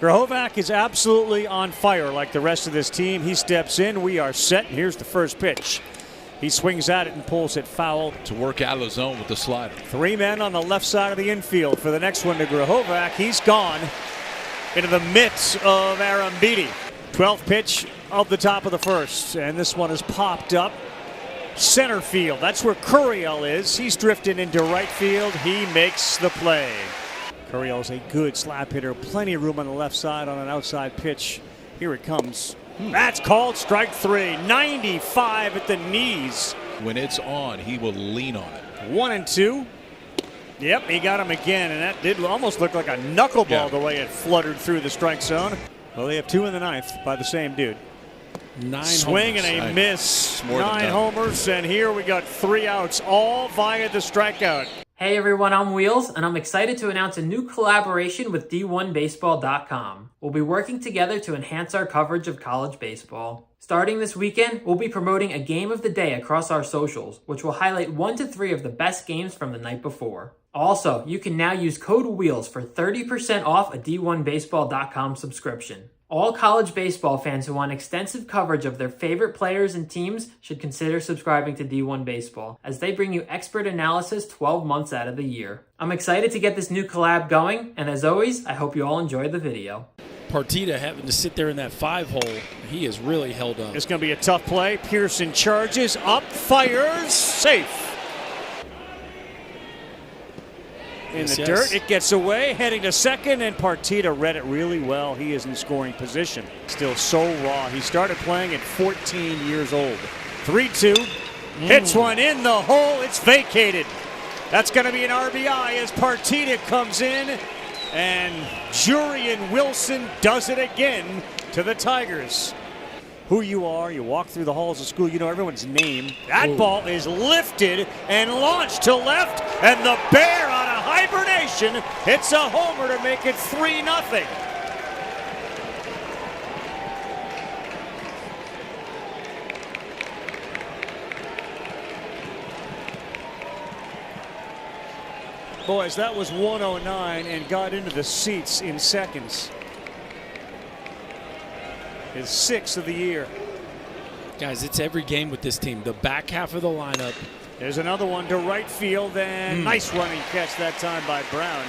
Grahovac is absolutely on fire like the rest of this team. He steps in. We are set. Here's the first pitch. He swings at it and pulls it foul. To work out of the zone with the slider. 3 men on the left side of the infield for the next one to Grahovac. He's gone into the midst of Arambidi. 12th pitch of the top of the first. And this one is popped up center field. That's where Curiel is. He's drifting into right field. He makes the play. Curiel's a good slap hitter. Plenty of room on the left side on an outside pitch. Here it comes. That's called strike 3. 95 at the knees. When it's on, he will lean on it. 1-2. Yep, he got him again, and that did almost look like a knuckleball the way it fluttered through the strike zone. Well, they have 2 in the 9th by the same dude. 9 swing homers. And a miss. 9 homers, and here we got 3 outs, all via the strikeout. Hey everyone, I'm Wheels, and I'm excited to announce a new collaboration with D1Baseball.com. We'll be working together to enhance our coverage of college baseball. Starting this weekend, we'll be promoting a game of the day across our socials, which will highlight 1 to 3 of the best games from the night before. Also, you can now use code WHEELS for 30% off a D1Baseball.com subscription. All college baseball fans who want extensive coverage of their favorite players and teams should consider subscribing to D1 Baseball, as they bring you expert analysis 12 months out of the year. I'm excited to get this new collab going, and as always, I hope you all enjoy the video. Partita having to sit there in that 5-hole. He is really held up. It's going to be a tough play. Pearson charges, up, fires, safe. In the dirt, it gets away, heading to second, and Partita read it really well. He is in scoring position. Still so raw. He started playing at 14 years old. 3-2, hits one in the hole. It's vacated. That's going to be an RBI as Partita comes in, and Jurian Wilson does it again to the Tigers. Who you are, you walk through the halls of school, you know everyone's name. That ball is lifted and launched to left, and the Bear out of hibernation hits a homer to make it 3-0. Boys, that was 109 and got into the seats in seconds. His 6th of the year. Guys, it's every game with this team. The back half of the lineup. There's another one to right field, and nice running catch that time by Brown.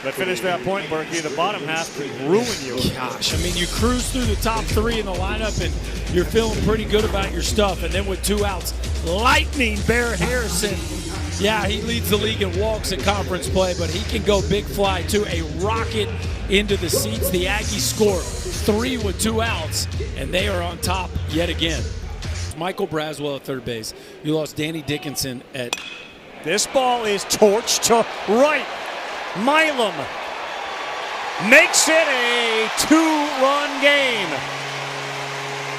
But finish that point, Berkey. The bottom half could ruin you. Gosh, I mean, you cruise through the top 3 in the lineup, and you're feeling pretty good about your stuff. And then with 2 outs, lightning Barrett Harrison. Yeah, he leads the league in walks in conference play, but he can go big fly too. A rocket into the seats. The Aggies score 3 with 2 outs, and they are on top yet again. Michael Braswell at third base. You lost Danny Dickinson at... This ball is torched to right. Milam makes it a 2-run game.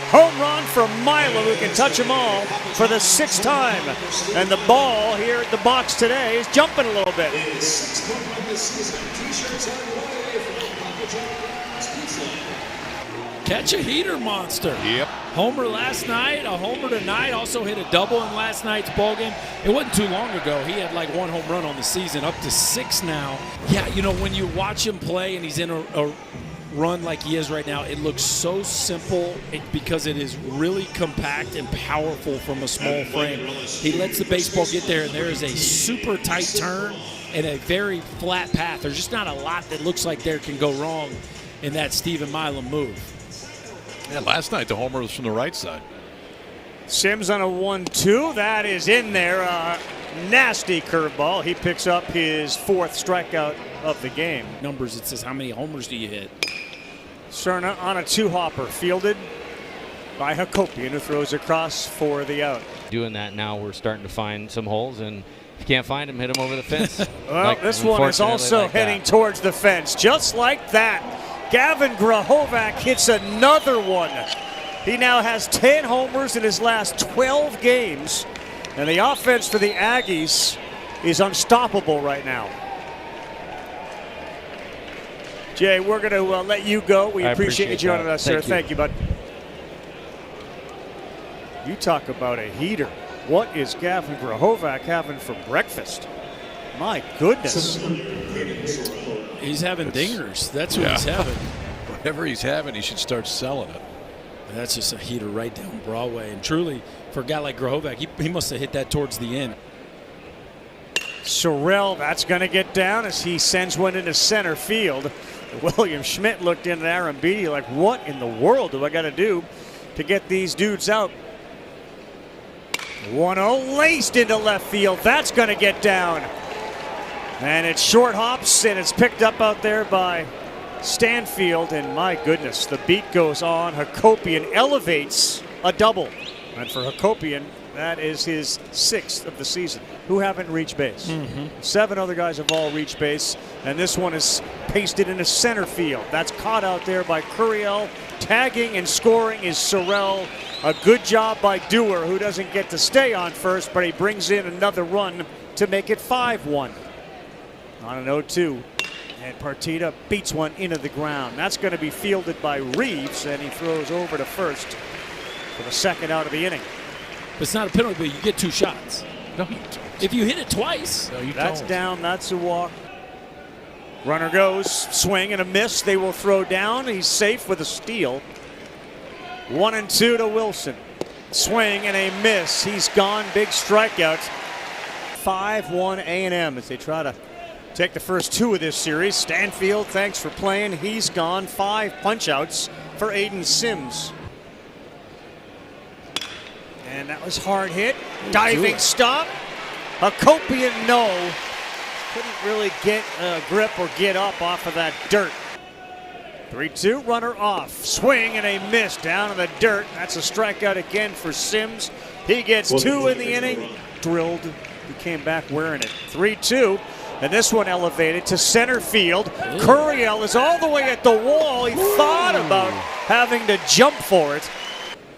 Home run for Milam, who can touch them all for the 6th time. And the ball here at the box today is jumping a little bit. Catch a heater monster. Yep. Homer last night, a homer tonight, also hit a double in last night's ballgame. It wasn't too long ago. He had like 1 home run on the season, up to 6 now. Yeah, you know, when you watch him play and he's in a run like he is right now, it looks so simple because it is really compact and powerful from a small frame. He lets the baseball get there, and there is a super tight turn and a very flat path. There's just not a lot that looks like there can go wrong in that Stephen Milam move. Yeah, last night the homer was from the right side. Sims on a 1-2. That is in there. Nasty curveball. He picks up his 4th strikeout of the game. Numbers, it says how many homers do you hit? Cerna on a 2-hopper, fielded by Hakopian, who throws across for the out. Doing that now, we're starting to find some holes, and if you can't find them, hit them over the fence. Well, this one is also heading towards the fence, just like that. Gavin Grahovac hits another one. He now has 10 homers in his last 12 games, and the offense for the Aggies is unstoppable right now. Jay, we're going to let you go. We appreciate you joining us, sir. Thank you, bud. You talk about a heater. What is Gavin Grahovac having for breakfast? My goodness. He's having dingers. That's what he's having. Whatever he's having, he should start selling it. That's just a heater right down Broadway. And truly, for a guy like Grahovac, he must have hit that towards the end. Sorrell, that's going to get down as he sends one into center field. William Schmidt looked in at Aaron Beatty like, what in the world do I got to do to get these dudes out? 1-0 laced into left field. That's going to get down. And it short hops, and it's picked up out there by Stanfield. And my goodness, the beat goes on. Hakopian elevates a double. And for Hakopian, that is his 6th of the season. Who haven't reached base? 7 other guys have all reached base, and this one is pasted into center field. That's caught out there by Curiel. Tagging and scoring is Sorrell. A good job by Dewar, who doesn't get to stay on first, but he brings in another run to make it 5-1. On an 0-2, and Partita beats one into the ground. That's going to be fielded by Reeves, and he throws over to first for the second out of the inning. It's not a penalty, but you get 2 shots. No, you don't. If you hit it twice. No, you That's don't. down. That's a walk. Runner goes. Swing and a miss. They will throw down. He's safe with a steal. 1-2 to Wilson. Swing and a miss. He's gone. Big strikeout. 5-1 A&M as they try to take the first 2 of this series. Stanfield, thanks for playing. He's gone. 5 punch-outs for Aiden Sims. And that was hard hit. Diving stop. Hakopian, no. Couldn't really get a grip or get up off of that dirt. 3-2, runner off. Swing and a miss down in the dirt. That's a strikeout again for Sims. He gets 2 in the inning. Drilled. He came back wearing it. 3-2. And this one elevated to center field. Curiel is all the way at the wall. He thought about having to jump for it.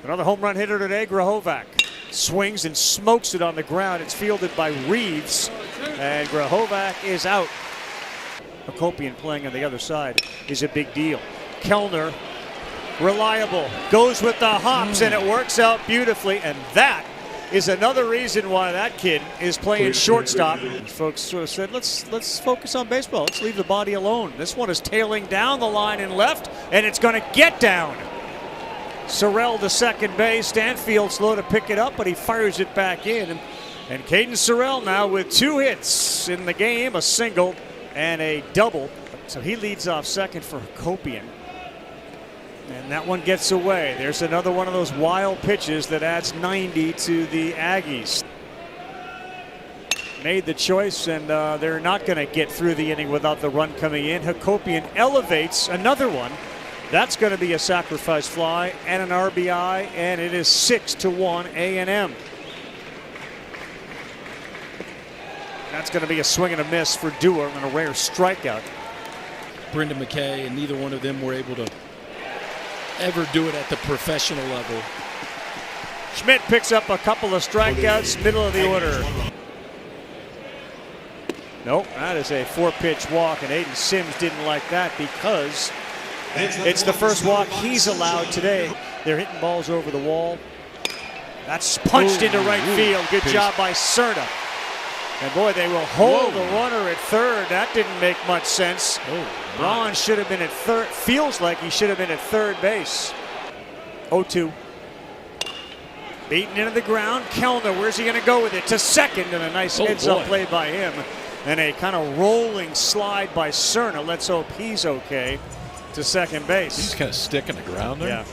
Another home run hitter today, Grahovac. Swings and smokes it on the ground. It's fielded by Reeves. And Grahovac is out. Hakopian playing on the other side is a big deal. Kellner, reliable, goes with the hops, and it works out beautifully. And that is another reason why that kid is playing shortstop. Folks sort of said, let's focus on baseball. Let's leave the body alone. This one is tailing down the line in left, and it's going to get down. Sorrell to second base. Stanfield slow to pick it up, but he fires it back in. And Caden Sorrell now with 2 hits in the game, a single and a double. So he leads off second for Hakopian. And that one gets away. There's another one of those wild pitches that adds 90 to the Aggies. Made the choice, and they're not going to get through the inning without the run coming in. Hakopian elevates another one. That's going to be a sacrifice fly and an RBI, and it is 6-1 A&M. That's going to be a swing and a miss for Dewar and a rare strikeout. Brendan McKay, and neither one of them were able to ever do it at the professional level. Schmidt picks up a couple of strikeouts, middle of the order. Nope, that is a 4-pitch walk, and Aiden Sims didn't like that because it's the first walk he's allowed today. They're hitting balls over the wall. That's punched into right field. Good job by Cerna. And boy, they will hold the runner at third. That didn't make much sense. Braun should have been at third. Feels like he should have been at third base. 0-2. Beaten into the ground. Kellner, where's he going to go with it? To second, and a nice heads-up play by him. And a kind of rolling slide by Cerna. Let's hope he's okay. To second base. He's kind of sticking the ground there. Yeah.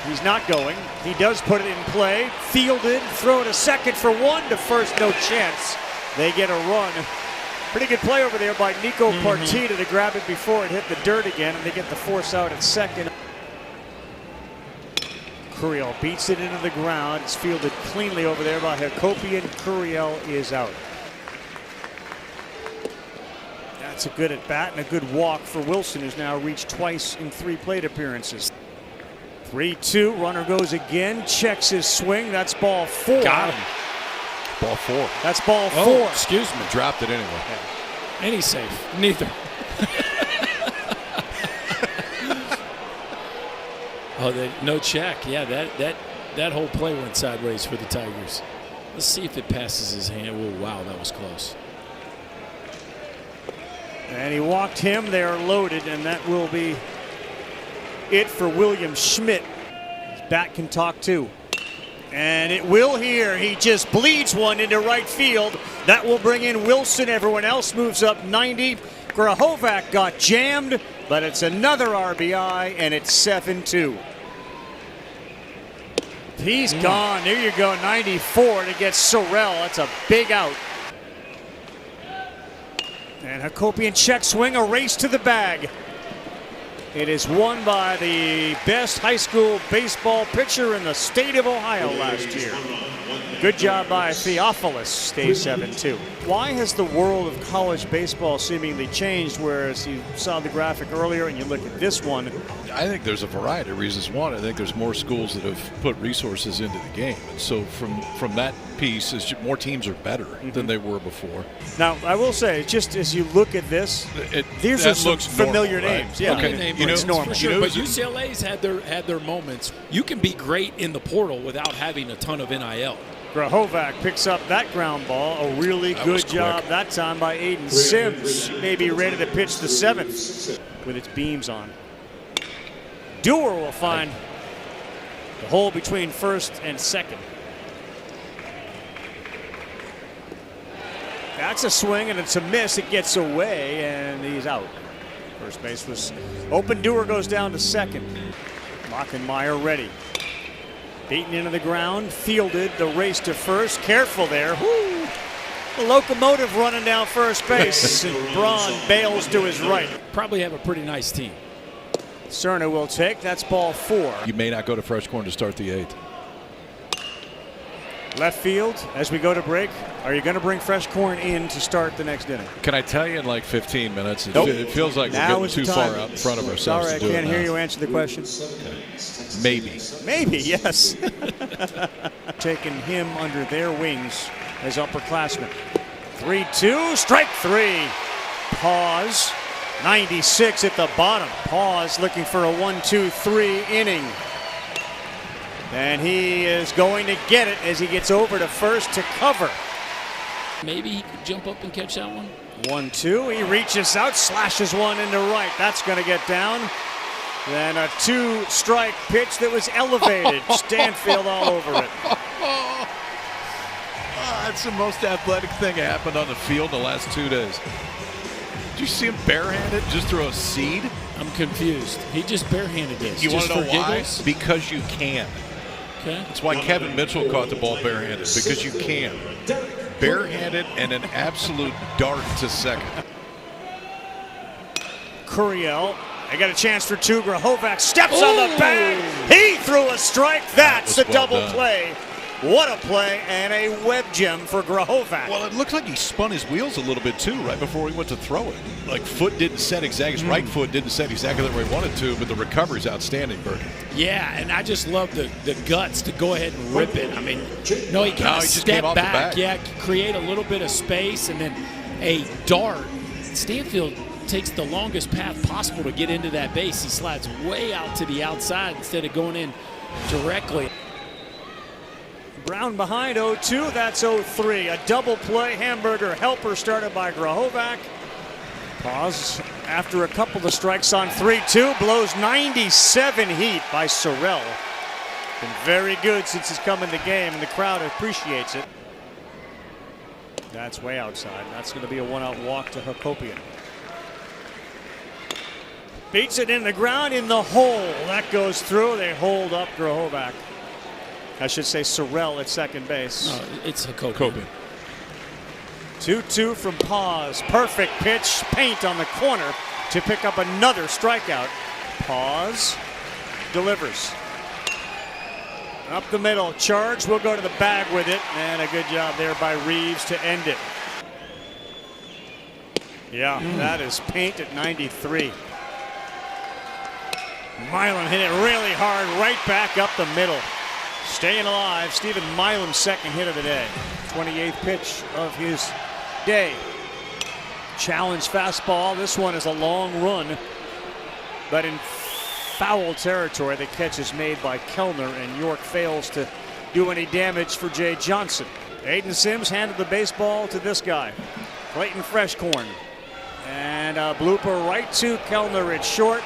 He's not going. He does put it in play. Fielded. Throw to second for 1. To first, no chance. They get a run. Pretty good play over there by Nico Partita to grab it before it hit the dirt again, and they get the force out at second. Curiel beats it into the ground. It's fielded cleanly over there by Hakopian. Curiel is out. That's a good at bat and a good walk for Wilson, who's now reached twice in 3 plate appearances. 3-2, runner goes again, checks his swing. That's ball 4. Got him. Ball 4. That's ball 4. Oh, excuse me. Dropped it anyway. Yeah. And he's safe. Neither. No check. Yeah, that whole play went sideways for the Tigers. Let's see if it passes his hand. Oh, wow, that was close. And he walked him. They are loaded, and that will be it for William Schmidt. His bat can talk too. And it will here. He just bleeds one into right field. That will bring in Wilson. Everyone else moves up 90. Grahovac got jammed, but it's another RBI, and it's 7-2. He's gone. There you go, 94 to get Sorrell. That's a big out. And Hakopian check swing, a race to the bag. It is won by the best high school baseball pitcher in the state of Ohio last year. Good job by Theophilus, stays 7-2. Why has the world of college baseball seemingly changed, whereas you saw the graphic earlier and you look at this one? I think there's a variety of reasons. One, I think there's more schools that have put resources into the game. And so from that piece, is more teams are better than they were before. Now, I will say, just as you look at this, these are some familiar names. Right? Yeah, okay. It's normal. For sure, but UCLA's had their moments. You can be great in the portal without having a ton of NIL. Grahovac picks up that ground ball. A really good job that time by Aiden Sims. He may be ready to pitch the 7th with its beams on. Dewar will find the hole between first and second. That's a swing and it's a miss. It gets away and he's out. First base was open. Dewar goes down to second. Lockenmeyer ready. Beaten into the ground, fielded, the race to first. Careful there. Woo! The locomotive running down first base. And Braun bails to his right. Probably have a pretty nice team. Cerna will take. That's ball 4. You may not go to fresh corn to start the 8th. Left field as we go to break. Are you going to bring fresh corn in to start the next inning? Can I tell you in like 15 minutes? Nope. It feels like Now we're getting too far out in front of ourselves. Sorry, I to do can't it hear now. you answer the question. Maybe. Maybe, yes. Taking him under their wings as upperclassmen. 3-2, strike 3. Pause. 96 at the bottom. Pause looking for a 1-2-3 inning. And he is going to get it as he gets over to first to cover. Maybe he could jump up and catch that one. 1-2. He reaches out, slashes one into right. That's going to get down. Then a 2-strike pitch that was elevated. Stanfield all over it. That's the most athletic thing that happened on the field in the last 2 days. Did you see him barehanded just throw a seed? I'm confused. He just barehanded this. You want to know why? Giggles? Because you can. Okay. That's why Kevin Mitchell caught the ball barehanded, because you can. Barehanded and an absolute dart to second. Curiel, they got a chance for 2. Grahovac steps on the bag. He threw a strike. That's the well double done. play. What a play and a web gem for Grahovac. Well, it looked like he spun his wheels a little bit too right before he went to throw it. Like foot didn't set exactly, his right foot didn't set exactly the way he wanted to, but the recovery's outstanding, Bergen. Yeah, and I just love the guts to go ahead and rip it. I mean, no, he kind of just came stepped off the back. back. Yeah, create a little bit of space, and then a dart. Stanfield takes the longest path possible to get into that base. He slides way out to the outside instead of going in directly. Brown behind 0-2. That's 0-3. A double play hamburger helper started by Grahovac. Pause after a couple of strikes on 3-2. Blows 97 heat by Sorrell. Been very good since he's come in the game, and the crowd appreciates it. That's way outside. That's going to be a one-out walk to Hakopian. Beats it in the ground in the hole. That goes through. They hold up Grahovac. I should say Sorrell at second base. No, it's Hakopian. 2-2 from Pause. Perfect pitch. Paint on the corner to pick up another strikeout. Pause. Delivers. Up the middle. Charge. Will go to the bag with it. And a good job there by Reeves to end it. Yeah, that is Paint at 93. Milan hit it really hard. Right back up the middle. Staying alive, Stephen Milam's second hit of the day. 28th pitch of his day. Challenge fastball. This one is a long run, but in foul territory. The catch is made by Kellner, and York fails to do any damage for Jay Johnson. Aiden Sims handed the baseball to this guy, Clayton Freshcorn. And a blooper right to Kellner. It's short.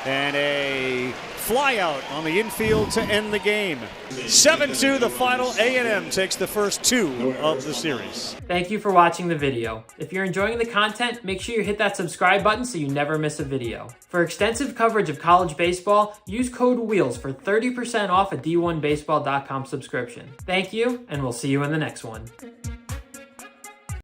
And a fly out on the infield to end the game. 7-2 the final. A&M takes the first 2 of the series. Thank you for watching the video. If you're enjoying the content, make sure you hit that subscribe button so you never miss a video. For extensive coverage of college baseball, use code WHEELS for 30% off a D1Baseball.com subscription. Thank you, and we'll see you in the next one.